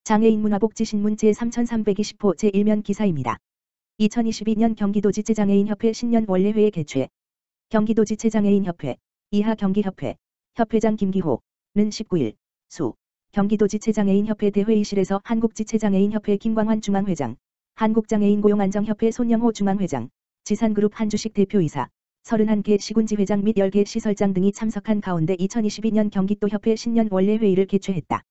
장애인 문화복지신문 제3320호 제1면 기사입니다. 2022년 경기도지체장애인협회 신년 원래회의 개최. 경기도지체장애인협회, 이하경기협회, 협회장 김기호는 19일 수 경기도지체장애인협회 대회의실에서 한국지체장애인협회 김광환 중앙회장, 한국장애인고용안정협회 손영호 중앙회장, 지산그룹 한주식 대표이사, 31개 시군지회장 및 10개 시설장 등이 참석한 가운데 2022년 경기도협회 신년 원래회의를 개최했다.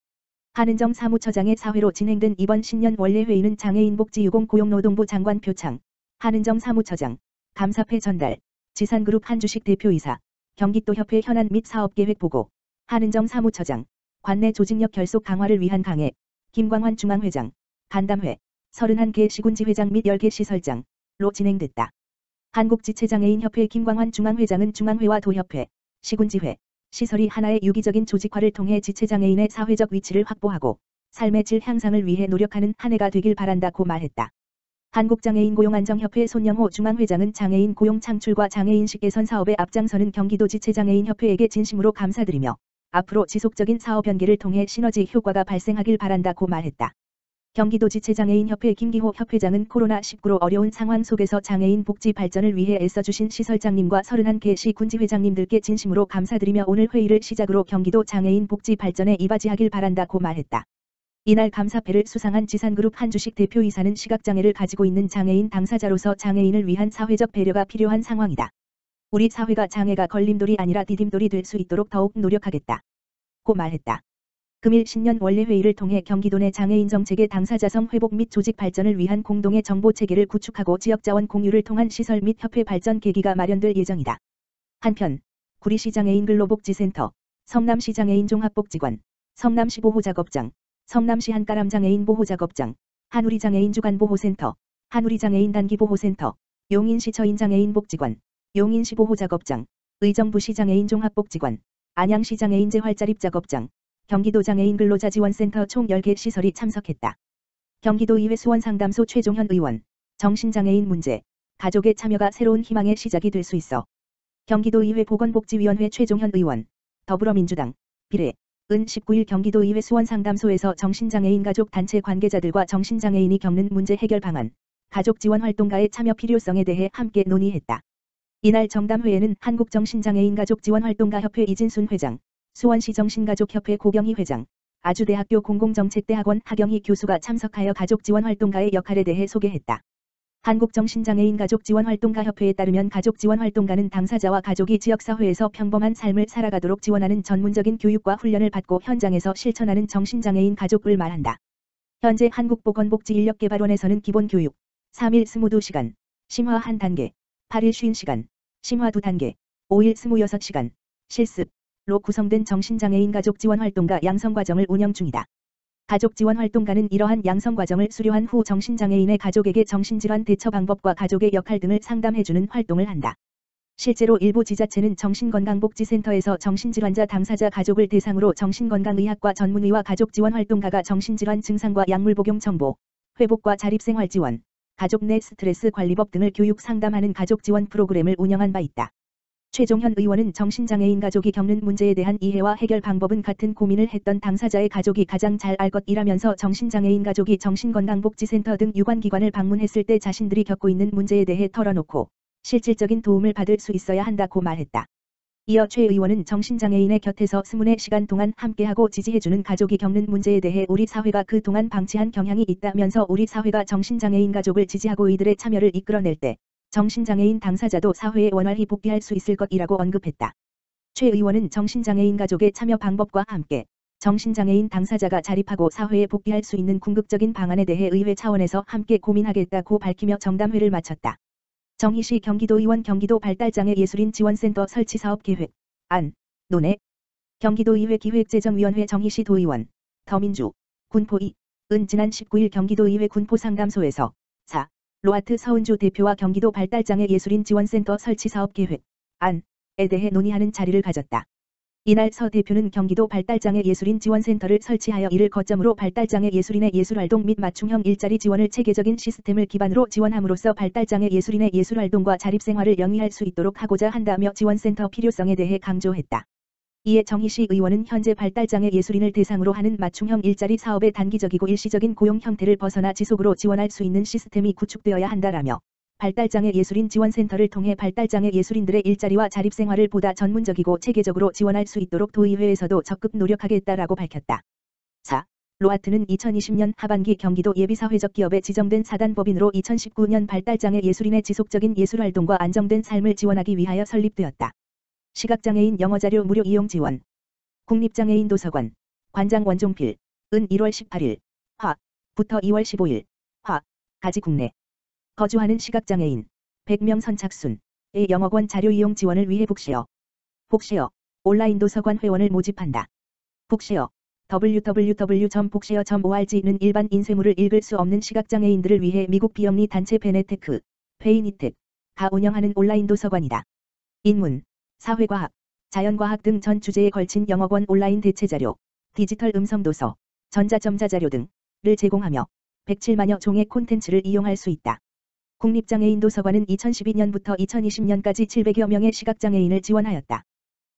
한은정 사무처장의 사회로 진행된 이번 신년 원래회의는 장애인복지유공고용노동부 장관 표창, 한은정 사무처장, 감사패 전달, 지산그룹 한주식 대표이사, 경기도협회 현안 및 사업계획 보고, 한은정 사무처장, 관내 조직력 결속 강화를 위한 강해, 김광환 중앙회장, 간담회, 31개 시군지회장 및 10개 시설장로 진행됐다. 한국지체장애인협회 김광환 중앙회장은 중앙회와 도협회, 시군지회, 시설이 하나의 유기적인 조직화를 통해 지체장애인의 사회적 위치를 확보하고 삶의 질 향상을 위해 노력하는 한 해가 되길 바란다고 말했다. 한국장애인고용안정협회 손영호 중앙회장은 장애인 고용 창출과 장애인식 개선 사업에 앞장서는 경기도지체장애인협회에게 진심으로 감사드리며 앞으로 지속적인 사업 연계를 통해 시너지 효과가 발생하길 바란다고 말했다. 경기도지체장애인협회 김기호 협회장은 코로나19로 어려운 상황 속에서 장애인 복지 발전을 위해 애써주신 시설장님과 31개 시 군지회장님들께 진심으로 감사드리며 오늘 회의를 시작으로 경기도 장애인 복지 발전에 이바지하길 바란다고 말했다. 이날 감사패를 수상한 지산그룹 한주식 대표이사는 시각장애를 가지고 있는 장애인 당사자로서 장애인을 위한 사회적 배려가 필요한 상황이다. 우리 사회가 장애가 걸림돌이 아니라 디딤돌이 될 수 있도록 더욱 노력하겠다. 고 말했다. 금일 신년 원래회의를 통해 경기도 내 장애인 정책의 당사자성 회복 및 조직 발전을 위한 공동의 정보체계를 구축하고 지역자원 공유를 통한 시설 및 협회 발전 계기가 마련될 예정이다. 한편 구리시 장애인 근로복지센터, 성남시 장애인 종합복지관, 성남시 보호작업장, 성남시 한가람 장애인 보호작업장, 한우리 장애인 주간보호센터, 한우리 장애인 단기보호센터, 용인시 처인 장애인 복지관, 용인시 보호작업장, 의정부시 장애인 종합복지관, 안양시 장애인 재활자립작업장, 경기도 장애인 근로자지원센터 총 10개 시설이 참석했다. 경기도의회 수원상담소 최종현 의원, 정신장애인 문제, 가족의 참여가 새로운 희망의 시작이 될 수 있어. 경기도의회 보건복지위원회 최종현 의원, 더불어민주당, 비례, 은 19일 경기도의회 수원상담소에서 정신장애인 가족 단체 관계자들과 정신장애인이 겪는 문제 해결 방안, 가족 지원 활동가의 참여 필요성에 대해 함께 논의했다. 이날 정담회에는 한국정신장애인 가족지원활동가협회 이진순 회장, 수원시 정신가족협회 고경희 회장, 아주대학교 공공정책대학원 하경희 교수가 참석하여 가족지원활동가의 역할에 대해 소개했다. 한국정신장애인 가족지원활동가협회에 따르면 가족지원활동가는 당사자와 가족이 지역사회에서 평범한 삶을 살아가도록 지원하는 전문적인 교육과 훈련을 받고 현장에서 실천하는 정신장애인 가족을 말한다. 현재 한국보건복지인력개발원에서는 기본교육, 3일 22시간, 심화 1단계, 8일 50시간, 심화 2단계, 5일 26시간, 실습로 구성된 정신장애인 가족지원활동가 양성과정을 운영 중이다. 가족지원활동가는 이러한 양성과정을 수료한 후 정신장애인의 가족에게 정신질환 대처 방법과 가족의 역할 등을 상담해주는 활동을 한다. 실제로 일부 지자체는 정신건강복지센터에서 정신질환자 당사자 가족을 대상으로 정신건강의학과 전문의와 가족지원활동가가 정신질환 증상과 약물 복용 정보, 회복과 자립생활 지원, 가족 내 스트레스 관리법 등을 교육 상담하는 가족지원 프로그램을 운영한 바 있다. 최종현 의원은 정신장애인 가족이 겪는 문제에 대한 이해와 해결 방법은 같은 고민을 했던 당사자의 가족이 가장 잘 알 것이라면서 정신장애인 가족이 정신건강복지센터 등 유관기관을 방문했을 때 자신들이 겪고 있는 문제에 대해 털어놓고 실질적인 도움을 받을 수 있어야 한다고 말했다. 이어 최 의원은 정신장애인의 곁에서 24시간 동안 함께하고 지지해주는 가족이 겪는 문제에 대해 우리 사회가 그동안 방치한 경향이 있다면서 우리 사회가 정신장애인 가족을 지지하고 이들의 참여를 이끌어낼 때 정신장애인 당사자도 사회에 원활히 복귀할 수 있을 것이라고 언급했다. 최 의원은 정신장애인 가족의 참여 방법과 함께 정신장애인 당사자가 자립하고 사회에 복귀할 수 있는 궁극적인 방안에 대해 의회 차원에서 함께 고민하겠다고 밝히며 정담회를 마쳤다. 정희시 경기도의원 경기도 발달장애 예술인 지원센터 설치 사업 계획, 안, 논의, 경기도의회 기획재정위원회 정희시 도의원, 더민주, 군포2, 은 지난 19일 경기도의회 군포상담소에서 4. 로아트 서은주 대표와 경기도 발달장애 예술인 지원센터 설치 사업 계획, 안에 대해 논의하는 자리를 가졌다. 이날 서 대표는 경기도 발달장애 예술인 지원센터를 설치하여 이를 거점으로 발달장애 예술인의 예술활동 및 맞춤형 일자리 지원을 체계적인 시스템을 기반으로 지원함으로써 발달장애 예술인의 예술활동과 자립생활을 영위할 수 있도록 하고자 한다며 지원센터 필요성에 대해 강조했다. 이에 정희시 의원은 현재 발달장애 예술인을 대상으로 하는 맞춤형 일자리 사업의 단기적이고 일시적인 고용 형태를 벗어나 지속으로 지원할 수 있는 시스템이 구축되어야 한다라며 발달장애 예술인 지원센터를 통해 발달장애 예술인들의 일자리와 자립생활을 보다 전문적이고 체계적으로 지원할 수 있도록 도의회에서도 적극 노력하겠다라고 밝혔다. 4. 로아트는 2020년 하반기 경기도 예비사회적 기업에 지정된 사단법인으로 2019년 발달장애 예술인의 지속적인 예술활동과 안정된 삶을 지원하기 위하여 설립되었다. 시각장애인 영어자료 무료 이용 지원. 국립장애인 도서관. 관장 원종필. 은 1월 18일. 부터 2월 15일. 까지 국내. 거주하는 시각장애인 100명 선착순의 영어권 자료 이용 지원을 위해 북쉐어. 온라인 도서관 회원을 모집한다. 북쉐어. www.bookshare.org는 일반 인쇄물을 읽을 수 없는 시각장애인들을 위해 미국 비영리 단체 베네테크, 페이니텍가 운영하는 온라인 도서관이다. 인문, 사회과학, 자연과학 등 전 주제에 걸친 영어권 온라인 대체자료, 디지털 음성도서, 전자점자자료 등을 제공하며 107만여 종의 콘텐츠를 이용할 수 있다. 국립장애인 도서관은 2012년부터 2020년까지 700여 명의 시각장애인을 지원하였다.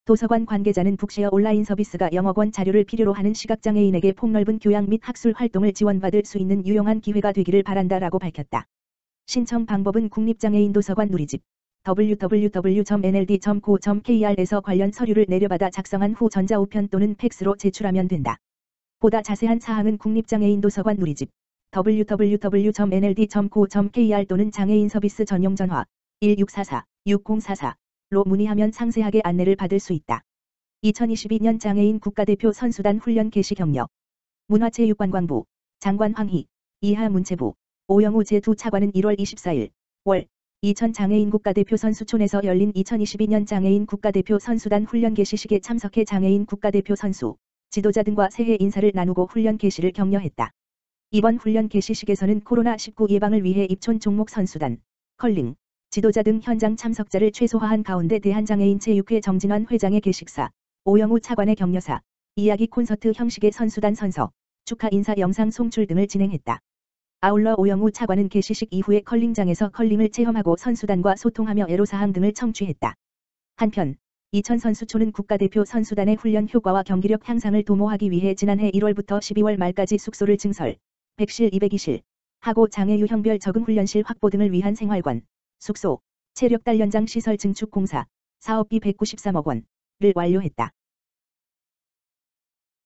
도서관 관계자는 북쉐어 온라인 서비스가 영어권 자료를 필요로 하는 시각장애인에게 폭넓은 교양 및 학술 활동을 지원받을 수 있는 유용한 기회가 되기를 바란다라고 밝혔다. 신청 방법은 국립장애인 도서관 누리집 www.nld.co.kr에서 관련 서류를 내려받아 작성한 후 전자우편 또는 팩스로 제출하면 된다. 보다 자세한 사항은 국립장애인 도서관 누리집 www.nld.co.kr 또는 장애인 서비스 전용 전화 1644-6044로 문의하면 상세하게 안내를 받을 수 있다. 2022년 장애인 국가대표 선수단 훈련 개시 격려. 문화체육관광부 장관 황희, 이하 문체부 오영우 제2 차관은 1월 24일 월 2000 장애인 국가대표 선수촌에서 열린 2022년 장애인 국가대표 선수단 훈련 개시식에 참석해 장애인 국가대표 선수, 지도자 등과 새해 인사를 나누고 훈련 개시를 격려했다. 이번 훈련 개시식에서는 코로나19 예방을 위해 입촌 종목 선수단, 컬링, 지도자 등 현장 참석자를 최소화한 가운데 대한장애인체육회 정진환 회장의 개식사, 오영우 차관의 격려사, 이야기 콘서트 형식의 선수단 선서, 축하 인사 영상 송출 등을 진행했다. 아울러 오영우 차관은 개시식 이후에 컬링장에서 컬링을 체험하고 선수단과 소통하며 애로사항 등을 청취했다. 한편, 이천 선수촌은 국가대표 선수단의 훈련 효과와 경기력 향상을 도모하기 위해 지난해 1월부터 12월 말까지 숙소를 증설, 100실 202실, 하고 장애 유형별 적응 훈련실 확보 등을 위한 생활관, 숙소, 체력 단련장 시설 증축 공사, 사업비 193억 원을 완료했다.